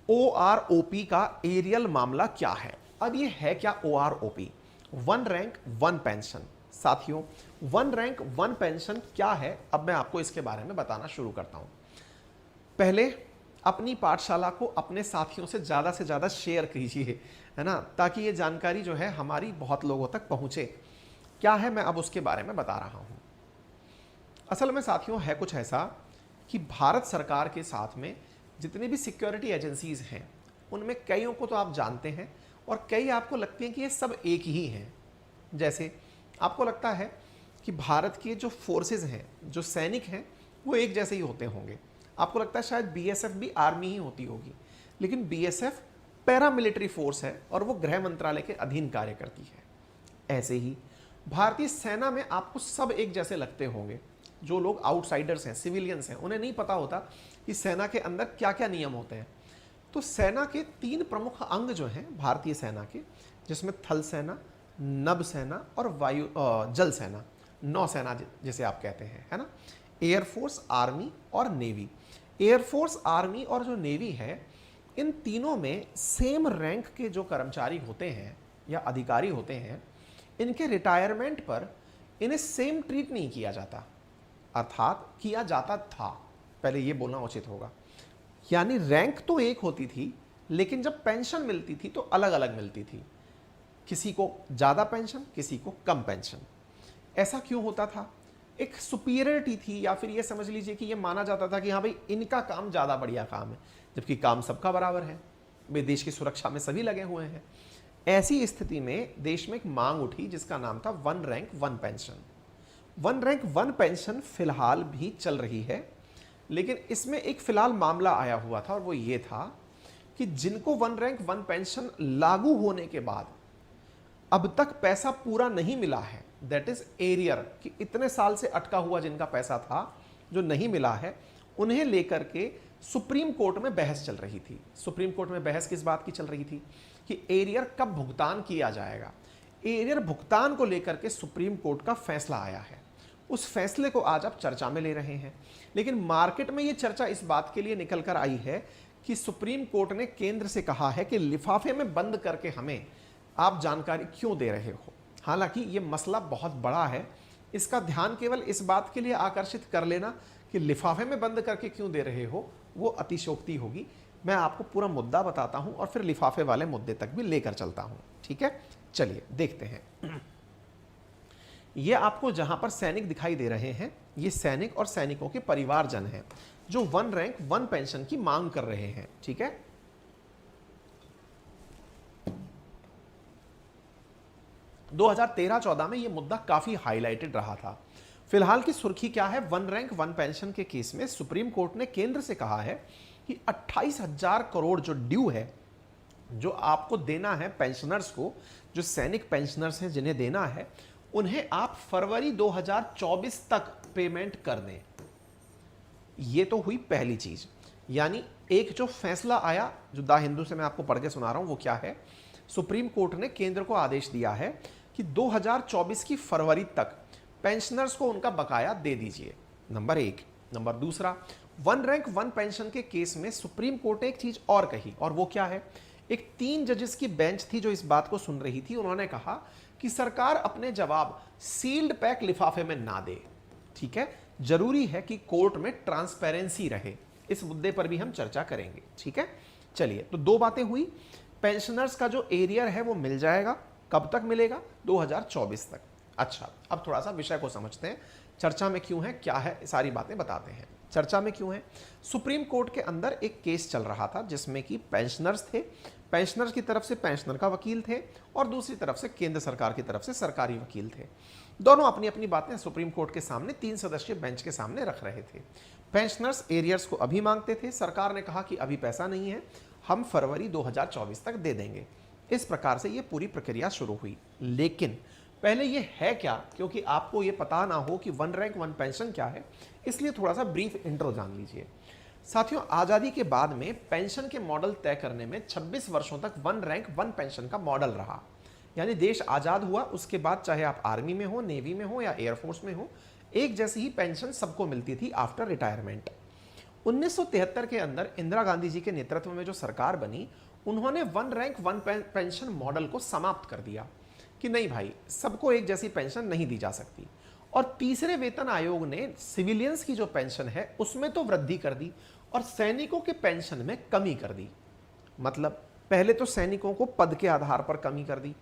OROP का aerial मामला क्या है? अब ये है क्या OROP? One rank one pension. साथियों, वन रैंक वन पेंशन क्या है, अब मैं आपको इसके बारे में बताना शुरू करता हूं। पहले अपनी पाठशाला को अपने साथियों से ज़्यादा शेयर कीजिए, है ना, ताकि ये जानकारी जो है हमारी बहुत लोगों तक पहुंचे। क्या है, मैं अब उसके बारे में बता रहा हूं। असल में साथियों है कुछ ऐसा कि भारत सरकार के साथ में जितनी भी सिक्योरिटी एजेंसीज हैं, उनमें कईयों को तो आप जानते हैं और कई आपको लगती हैं कि ये सब एक ही हैं। जैसे आपको लगता है कि भारत के जो फोर्सेस हैं, जो सैनिक हैं, वो एक जैसे ही होते होंगे। आपको लगता है शायद बीएसएफ भी आर्मी ही होती होगी, लेकिन बीएसएफ पैरामिलिट्री फोर्स है और वो गृह मंत्रालय के अधीन कार्य करती है। ऐसे ही भारतीय सेना में आपको सब एक जैसे लगते होंगे। जो लोग आउटसाइडर्स हैं, सिविलियंस हैं, उन्हें नहीं पता होता कि सेना के अंदर क्या क्या नियम होते हैं। तो सेना के 3 प्रमुख अंग जो हैं भारतीय सेना के, जिसमें थल सेना, नभ सेना और जल सेना, नौसेना जिसे आप कहते हैं, है ना, एयरफोर्स, आर्मी और नेवी। एयरफोर्स, आर्मी और जो नेवी है, इन तीनों में सेम रैंक के जो कर्मचारी होते हैं या अधिकारी होते हैं, इनके रिटायरमेंट पर इन्हें सेम ट्रीट नहीं किया जाता, अर्थात किया जाता था, पहले ये बोलना उचित होगा। यानी रैंक तो एक होती थी, लेकिन जब पेंशन मिलती थी तो अलग अलग मिलती थी। किसी को ज़्यादा पेंशन, किसी को कम पेंशन। ऐसा क्यों होता था? एक सुपीरियरिटी थी, या फिर ये समझ लीजिए कि ये माना जाता था कि हाँ भाई, इनका काम ज़्यादा बढ़िया काम है, जबकि काम सबका बराबर है। वे देश की सुरक्षा में सभी लगे हुए हैं। ऐसी स्थिति में देश में एक मांग उठी जिसका नाम था one rank one pension. One rank one pension फिलहाल भी चल रही है, लेकिन इसमें एक फिलहाल मामला आया हुआ था और वो ये था कि जिनको वन रैंक वन पेंशन लागू होने के बाद अब तक पैसा पूरा नहीं मिला है, दैट इज एरियर, कि इतने साल से अटका हुआ जिनका पैसा था जो नहीं मिला है, उन्हें लेकर के सुप्रीम कोर्ट में बहस चल रही थी। सुप्रीम कोर्ट में बहस किस बात की चल रही थी? कि एरियर कब भुगतान किया जाएगा। एरियर भुगतान को लेकर के सुप्रीम कोर्ट का फैसला आया है। उस फैसले को आज आप चर्चा में ले रहे हैं, लेकिन मार्केट में ये चर्चा इस बात के लिए निकल कर आई है कि सुप्रीम कोर्ट ने केंद्र से कहा है कि लिफाफे में बंद करके हमें आप जानकारी क्यों दे रहे हो। हालांकि ये मसला बहुत बड़ा है, इसका ध्यान केवल इस बात के लिए आकर्षित कर लेना कि लिफाफे में बंद करके क्यों दे रहे हो, वो अतिशयोक्ति होगी। मैं आपको पूरा मुद्दा बताता हूं और फिर लिफाफे वाले मुद्दे तक भी लेकर चलता हूं, ठीक है? चलिए देखते हैं। ये आपको जहां पर सैनिक दिखाई दे रहे हैं, ये सैनिक और सैनिकों के परिवारजन हैं जो वन रैंक वन पेंशन की मांग कर रहे हैं, ठीक है? 2013-14 में यह मुद्दा काफी हाईलाइटेड रहा था। फिलहाल की सुर्खी क्या है? वन रैंक वन पेंशन के केस में सुप्रीम कोर्ट ने केंद्र से कहा है कि 28,000 करोड़ जो ड्यू है, जो आपको देना है पेंशनर्स को, जो सैनिक पेंशनर्स हैं जिन्हें देना है, उन्हें आप फरवरी 2024 तक पेमेंट कर दें। यह तो हुई पहली चीज। यानी एक जो फैसला आया, जो द हिंदू से मैं आपको पढ़ के सुना रहा हूं, वो क्या है? सुप्रीम कोर्ट ने केंद्र को आदेश दिया है कि 2024 की फरवरी तक पेंशनर्स को उनका बकाया दे दीजिए, नंबर 1। नंबर दूसरा, वन रैंक वन पेंशन के केस में सुप्रीम कोर्ट ने एक चीज और कही, और वो क्या है? एक 3 जजेस की बेंच थी जो इस बात को सुन रही थी। उन्होंने कहा कि सरकार अपने जवाब सील्ड पैक लिफाफे में ना दे, ठीक है? जरूरी है कि कोर्ट में ट्रांसपेरेंसी रहे। इस मुद्दे पर भी हम चर्चा करेंगे, ठीक है? चलिए, तो 2 बातें हुई। पेंशनर्स का जो एरियर है वो मिल जाएगा, कब तक मिलेगा? 2024 तक। अच्छा, अब थोड़ा सा विषय को समझते हैं। चर्चा में क्यों है, क्या है, सारी बातें बताते हैं। चर्चा में क्यों है? सुप्रीम कोर्ट के अंदर एक केस चल रहा था जिसमें कि पेंशनर्स थे, पेंशनर्स की तरफ से पेंशनर का वकील थे और दूसरी तरफ से केंद्र सरकार की तरफ से सरकारी वकील थे। दोनों अपनी अपनी बातें सुप्रीम कोर्ट के सामने 3 सदस्यीय बेंच के सामने रख रहे थे। पेंशनर्स एरियर्स को अभी मांगते थे, सरकार ने कहा कि अभी पैसा नहीं है, हम फरवरी 2024 तक दे देंगे। इस प्रकार से ये पूरी प्रक्रिया शुरू हुई। लेकिन पहले ये है क्या, क्योंकि आपको ये पता ना हो कि वन रैंक वन पेंशन क्या है, इसलिए थोड़ा सा ब्रीफ इंट्रो जान लीजिए। साथियों, आज़ादी के बाद में पेंशन के मॉडल तय करने में 26 वर्षों तक वन रैंक वन पेंशन का मॉडल रहा। यानी देश आज़ाद हुआ, उसके बाद चाहे आप आर्मी में हो, नेवी में हो या एयरफोर्स में हो, एक जैसी ही पेंशन सबको मिलती थी आफ्टर रिटायरमेंट। 1973 के अंदर इंदिरा गांधी जी के नेतृत्व में जो सरकार बनी, उन्होंने one rank one pension model को समाप्त कर दिया कि नहीं भाई, सबको एक जैसी पेंशन नहीं दी जा सकती। और तीसरे वेतन आयोग ने सिविलियंस की जो पेंशन है उसमें तो वृद्धि कर दी और सैनिकों के पेंशन में कमी कर दी। मतलब पहले तो सैनिकों को पद के आधार पर कमी कर दी,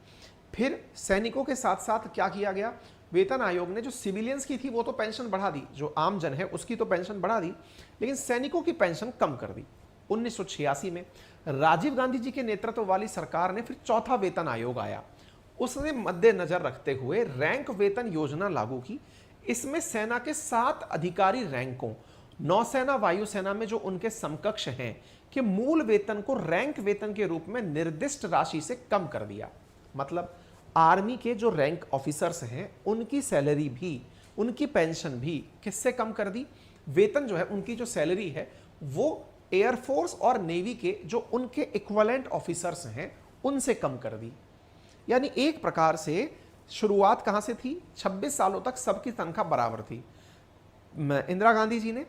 फिर सैनिकों के साथ साथ क्या किया गया, वेतन आयोग ने जो सिविलियंस की थी वो तो पेंशन बढ़ा दी, जो आम जन है उसकी तो पेंशन बढ़ा दी, लेकिन सैनिकों की पेंशन कम कर दी। 1986 में राजीव गांधी जी के नेतृत्व वाली सरकार ने फिर चौथा वेतन आयोग आया, उसने मद्देनजर रखते हुए रैंक वेतन योजना लागू की। इसमें सेना के 7 अधिकारी रैंकों, नौसेना वायुसेना में जो उनके समकक्ष हैं, कि मूल वेतन को रैंक वेतन के रूप में निर्दिष्ट राशि से कम कर दिया। मतलब आर्मी के जो रैंक ऑफिसर्स हैं उनकी सैलरी भी, उनकी पेंशन भी किससे कम कर दी, वेतन जो है उनकी जो सैलरी है वो एयरफोर्स और नेवी के जो उनके इक्विवेलेंट ऑफिसर्स हैं उनसे कम कर दी। यानी एक प्रकार से शुरुआत कहां से थी, 26 सालों तक सबकी तनख्वाह बराबर थी। इंदिरा गांधी जी ने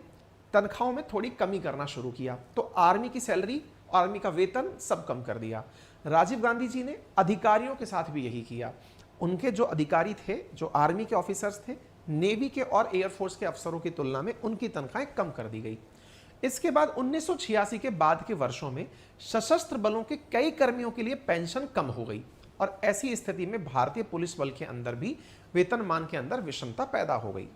तनख्वाहों में थोड़ी कमी करना शुरू किया तो आर्मी की सैलरी, आर्मी का वेतन सब कम कर दिया। राजीव गांधी जी ने अधिकारियों के साथ भी यही किया। उनके जो अधिकारी थे, जो आर्मी के ऑफिसर्स थे, नेवी के और एयरफोर्स के अफसरों की तुलना में उनकी तनख्वाहें कम कर दी गई। इसके बाद 1986 के बाद के वर्षों में सशस्त्र बलों के कई कर्मियों के लिए पेंशन कम हो गई और ऐसी स्थिति में भारतीय पुलिस बल के अंदर भी वेतनमान के अंदर विषमता पैदा हो गई।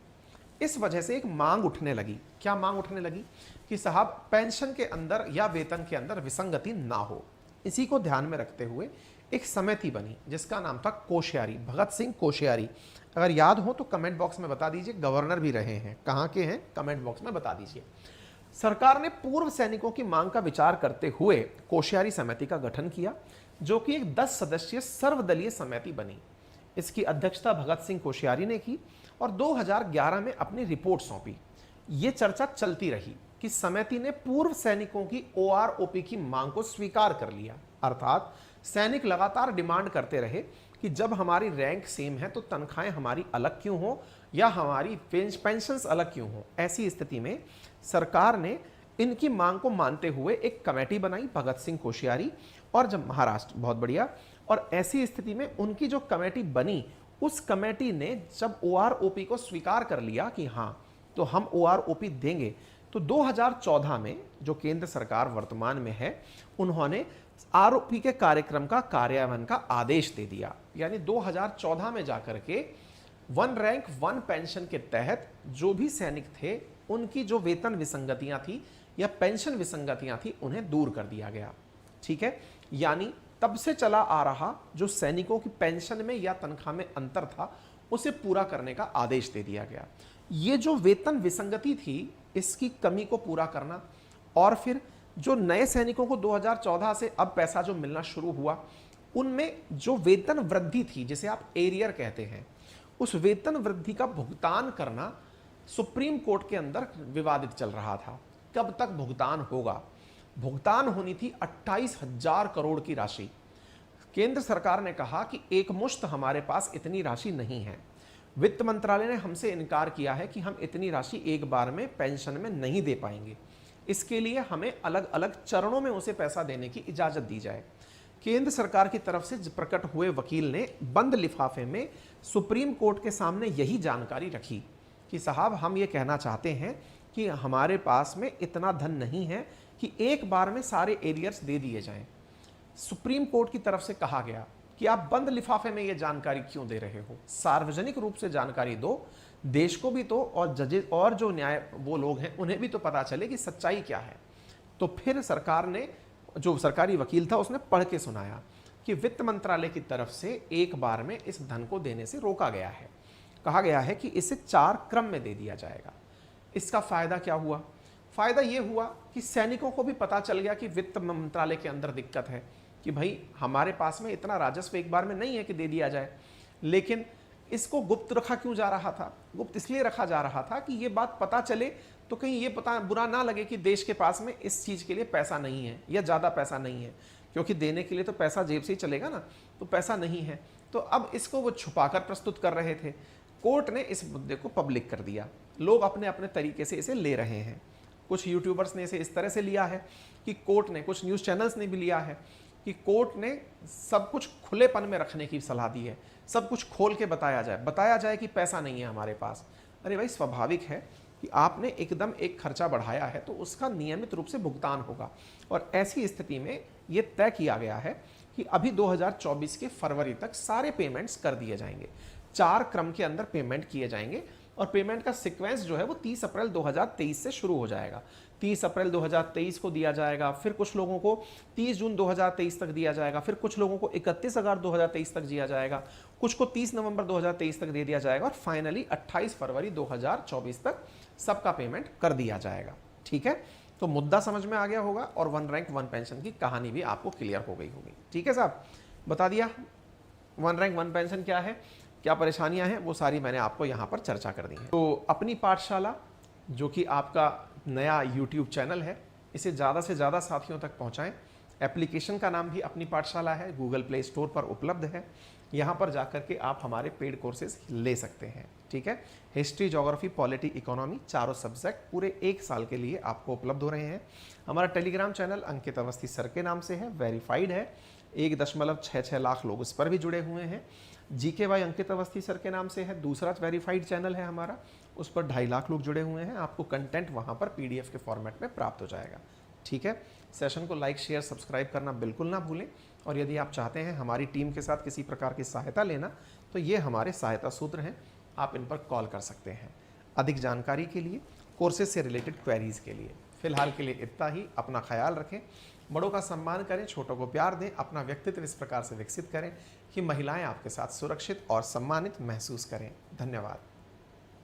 इस वजह से एक मांग उठने लगी। क्या मांग उठने लगी कि साहब पेंशन के अंदर या वेतन के अंदर विसंगति ना हो। इसी को ध्यान में रखते हुए एक समिति बनी जिसका नाम था कोश्यारी, भगत सिंह कोश्यारी। अगर याद हो तो कमेंट बॉक्स में बता दीजिए, गवर्नर भी रहे हैं, कहाँ के हैं कमेंट बॉक्स में बता दीजिए। सरकार ने पूर्व सैनिकों की मांग का विचार करते हुए कोश्यारी समिति का गठन किया, जो कि एक 10 सदस्यीय सर्वदलीय समिति बनी। इसकी अध्यक्षता भगत सिंह कोश्यारी ने की और 2011 में अपनी रिपोर्ट सौंपी। ये चर्चा चलती रही कि समिति ने पूर्व सैनिकों की ओआरओपी की मांग को स्वीकार कर लिया। अर्थात सैनिक लगातार डिमांड करते रहे कि जब हमारी रैंक सेम है तो तनख्वाहें हमारी अलग क्यों हो या हमारी पेंशन्स अलग क्यों हो। ऐसी स्थिति में सरकार ने इनकी मांग को मानते हुए एक कमेटी बनाई, भगत सिंह कोश्यारी और जब महाराष्ट्र, बहुत बढ़िया। और ऐसी स्थिति में उनकी जो कमेटी बनी, उस कमेटी ने जब ओआरओपी को स्वीकार कर लिया कि हाँ तो हम ओआरओपी देंगे, तो 2014 में जो केंद्र सरकार वर्तमान में है उन्होंने आरओपी के कार्यक्रम का कार्यान्वयन का आदेश दे दिया। यानी 2014 में जाकर के वन रैंक वन पेंशन के तहत जो भी सैनिक थे उनकी जो वेतन विसंगतियां थी या पेंशन विसंगतियां थी उन्हें दूर कर दिया गया। ठीक है, यानी तब से चला आ रहा जो सैनिकों की पेंशन में या तनख्वाह में अंतर था उसे पूरा करने का आदेश दे दिया गया। ये जो वेतन विसंगति थी इसकी कमी को पूरा करना और फिर जो नए सैनिकों को 2014 से अब पैसा जो मिलना शुरू हुआ उनमें जो वेतन वृद्धि थी जिसे आप एरियर कहते हैं, उस वेतन वृद्धि का भुगतान करना सुप्रीम कोर्ट के अंदर विवादित चल रहा था। कब तक भुगतान होगा? भुगतान होनी थी 28,000 करोड़ की राशि। केंद्र सरकार ने कहा कि एक मुश्त हमारे पास इतनी राशि नहीं है। वित्त मंत्रालय ने हमसे इनकार किया है कि हम इतनी राशि एक बार में पेंशन में नहीं दे पाएंगे, इसके लिए हमें अलग अलग चरणों में उसे पैसा देने की इजाजत दी जाए। केंद्र सरकार की तरफ से प्रकट हुए वकील ने बंद लिफाफे में सुप्रीम कोर्ट के सामने यही जानकारी रखी कि साहब हम ये कहना चाहते हैं कि हमारे पास में इतना धन नहीं है कि एक बार में सारे एरियर्स दे दिए जाएं। सुप्रीम कोर्ट की तरफ से कहा गया कि आप बंद लिफाफे में ये जानकारी क्यों दे रहे हो, सार्वजनिक रूप से जानकारी दो, देश को भी तो और जजेस और जो न्याय वो लोग हैं उन्हें भी तो पता चले कि सच्चाई क्या है। तो फिर सरकार ने, जो सरकारी वकील था उसने पढ़ के सुनाया कि वित्त मंत्रालय की तरफ से एक बार में इस धन को देने से रोका गया है। कहा गया है कि इसे 4 क्रम में दे दिया जाएगा। इसका फायदा क्या हुआ? फायदा ये हुआ कि सैनिकों को भी पता चल गया कि वित्त मंत्रालय के अंदर दिक्कत है कि भाई हमारे पास में इतना राजस्व एक बार में नहीं है कि दे दिया जाए। लेकिन इसको गुप्त रखा क्यों जा रहा था? गुप्त इसलिए रखा जा रहा था कि ये बात पता चले तो कहीं ये पता बुरा ना लगे कि देश के पास में इस चीज़ के लिए पैसा नहीं है या ज़्यादा पैसा नहीं है, क्योंकि देने के लिए तो पैसा जेब से ही चलेगा ना, तो पैसा नहीं है। तो अब इसको वो छुपाकर प्रस्तुत कर रहे थे। कोर्ट ने इस मुद्दे को पब्लिक कर दिया, लोग अपने अपने तरीके से इसे ले रहे हैं। कुछ यूट्यूबर्स ने इसे इस तरह से लिया है कि कोर्ट ने, कुछ न्यूज़ चैनल्स ने भी लिया है कि कोर्ट ने सब कुछ खुलेपन में रखने की सलाह दी है, सब कुछ खोल के बताया जाए कि पैसा नहीं है हमारे पास। अरे भाई, स्वाभाविक है कि आपने एकदम एक खर्चा बढ़ाया है तो उसका नियमित रूप से भुगतान होगा। और ऐसी स्थिति में ये तय किया गया है कि अभी 2024 के फरवरी तक सारे पेमेंट्स कर दिए जाएंगे, 4 क्रम के अंदर पेमेंट किए जाएंगे। और पेमेंट का सीक्वेंस जो है वो 30 अप्रैल 2023 से शुरू हो जाएगा। 30 अप्रैल 2023 को दिया जाएगा, फिर कुछ लोगों को 30 जून 2023 तक दिया जाएगा, फिर कुछ लोगों को 31 अगस्त 2023 तक दिया जाएगा, कुछ को 30 नवंबर 2023 तक दे दिया जाएगा, और फाइनली 28 फरवरी 2024 तक सबका पेमेंट कर दिया जाएगा। ठीक है, तो मुद्दा समझ में आ गया होगा और वन रैंक वन पेंशन की कहानी भी आपको क्लियर हो गई होगी। ठीक है साहब, बता दिया वन रैंक वन पेंशन क्या है, क्या परेशानियां हैं, वो सारी मैंने आपको यहाँ पर चर्चा कर दी है। तो अपनी पाठशाला जो कि आपका नया YouTube चैनल है, इसे ज़्यादा से ज़्यादा साथियों तक पहुँचाएं। एप्लीकेशन का नाम भी अपनी पाठशाला है, गूगल प्ले स्टोर पर उपलब्ध है। यहाँ पर जाकर के आप हमारे पेड कोर्सेज ले सकते हैं। ठीक है, हिस्ट्री, ज्योग्राफी, पॉलिटी, इकोनॉमी, चारों सब्जेक्ट पूरे 1 साल के लिए आपको उपलब्ध हो रहे हैं। हमारा टेलीग्राम चैनल अंकित अवस्थी सर के नाम से है, वेरीफाइड है, 1.66 लाख लोग इस पर भी जुड़े हुए हैं। GKY अंकित अवस्थी सर के नाम से है, दूसरा वेरीफाइड चैनल है हमारा, उस पर 2.5 लाख लोग जुड़े हुए हैं। आपको कंटेंट वहाँ पर PDF के फॉर्मेट में प्राप्त हो जाएगा। ठीक है, सेशन को लाइक, शेयर, सब्सक्राइब करना बिल्कुल ना भूलें। और यदि आप चाहते हैं हमारी टीम के साथ किसी प्रकार की सहायता लेना, तो ये हमारे सहायता सूत्र हैं, आप इन पर कॉल कर सकते हैं अधिक जानकारी के लिए, कोर्सेज से रिलेटेड क्वेरीज के लिए। फिलहाल के लिए इतना ही। अपना ख्याल रखें, बड़ों का सम्मान करें, छोटों को प्यार दें, अपना व्यक्तित्व इस प्रकार से विकसित करें कि महिलाएं आपके साथ सुरक्षित और सम्मानित महसूस करें। धन्यवाद।